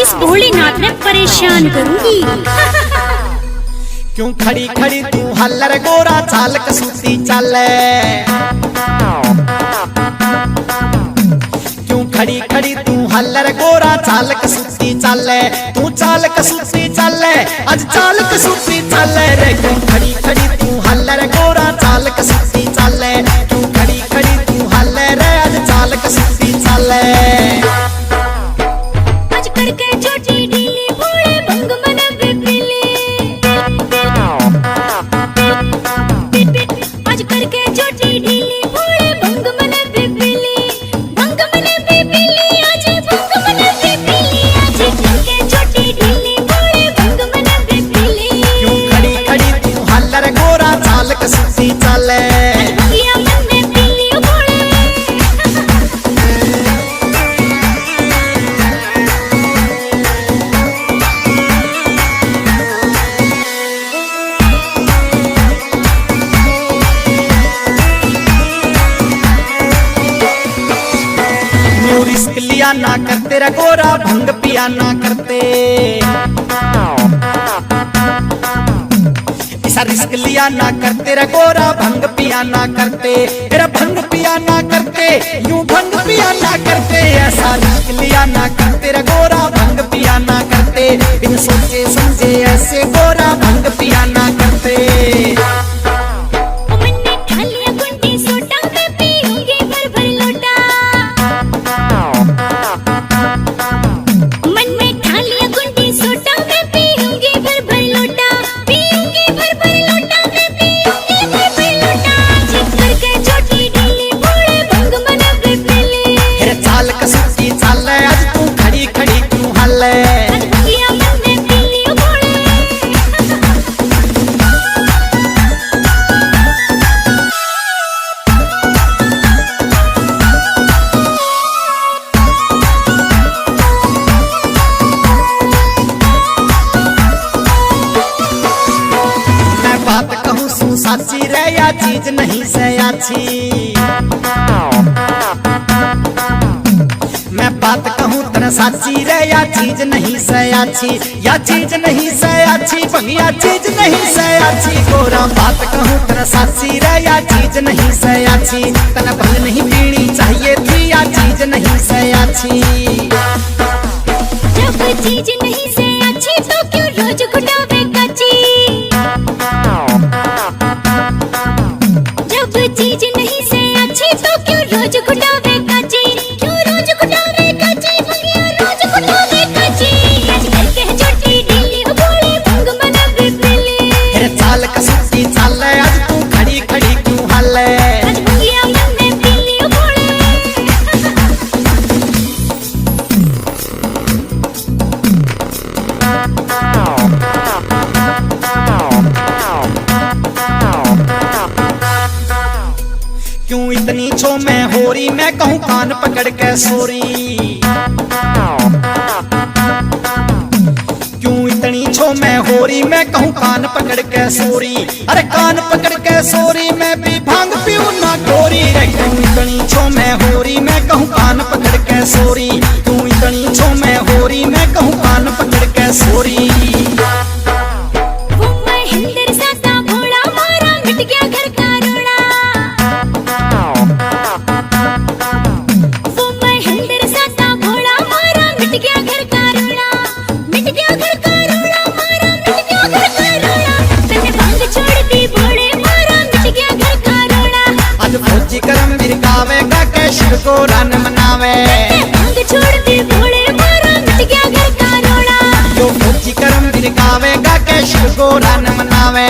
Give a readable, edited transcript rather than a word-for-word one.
इस भोलेनाथ में परेशान करूंगी। क्यों खड़ी खड़ी तू हल्लर गोरा चाल कसूती चले, क्यों खड़ी खड़ी तू हल्लर गोरा चाल कसूती चले, तू चाल कसूती चले आज चाल कसूती चले रे। क्यों खड़ी खड़ी तू हल्लर गोरा चाल कसूती चले, क्यों खड़ी खड़ी तू हल्लर रे आज चाल कसूती चले। आज करके छोटी ढीली भोले भंग मन बिपली, आज करके छोटी ढीली भोले भंग मन बिपली, भंग मन बिपली आज भंग मन बिपली, आज करके छोटी ढीली भोले भंग मन बिपली। क्यों खड़ी खड़ी तू हल्लर गोरा चाल कसूती चले, रिस्क लिया ना करते रे गोरा भंग पिया ना करते, ऐसा रिस्क लिया ना करते रे गोरा भंग पिया ना करते, तेरा भंग पिया ना करते यूं भंग पिया ना करते, ऐसा रिस्क लिया ना करते रे गोरा भंग पिया ना करते, बिन सोचे समझे ऐसे गोरा भंग पिया ना करते। साची रे या चीज नहीं सयाची, मैं बात कहूँ तेरा साची रे या चीज नहीं सयाची, या चीज नहीं सयाची भंगिया चीज नहीं सयाची, गोरा बात कहूँ तेरा साची रे या चीज नहीं सयाची, तना भंग नहीं पीनी चाहिए थी या चीज नहीं सयाची। जब चीज नहीं सयाची तो क्यों रोज घुटावे काची, जब चीज नहीं से अच्छी तो क्यों रोज घुटावे काची, क्यों रोज घुटावे काची भंगिया रोज घुटावे काची, आज करके छोटी ढीली हो भोले भंग मन बिपली, तेरे चाल कसूती चले आज तू खड़ी खड़ी क्यों हल्ले, आज भंगिया मन में पीली हो भोले। क्यों इतनी छो मैं होरी मैं कहूँ कान पकड़ के सोरी, क्यों इतनी छो मैं होरी मैं कहूँ कान पकड़ के सोरी, अरे कान पकड़ के सोरी मैं भी भांग पीऊँ ना गोरी रे। क्यों इतनी छो मैं होरी मैं कहूँ कान पकड़ के सोरी, क्यों इतनी छो मैं होरी मैं कहूँ कान पकड़ के सोरी। वो महेंद्र साता भोला मारा मिट गया घर का रोड़ा, वो महेंद्र साता भोला मारा मिट गया घर का रोड़ा, मिट गया घर का रोड़ा मारा मिट गया घर का रोड़ा, तने भांग छोड़ दी भोले मारा मिट गया घर का रोड़ा, आज फौजी करम बिरकावेगा के शिव को रन मनावे, भांग छोड़ दी भोले मारा मिट गया घर का रोड़ा, जो फौजी करम बिरकावेगा के शिव को रन मनावे।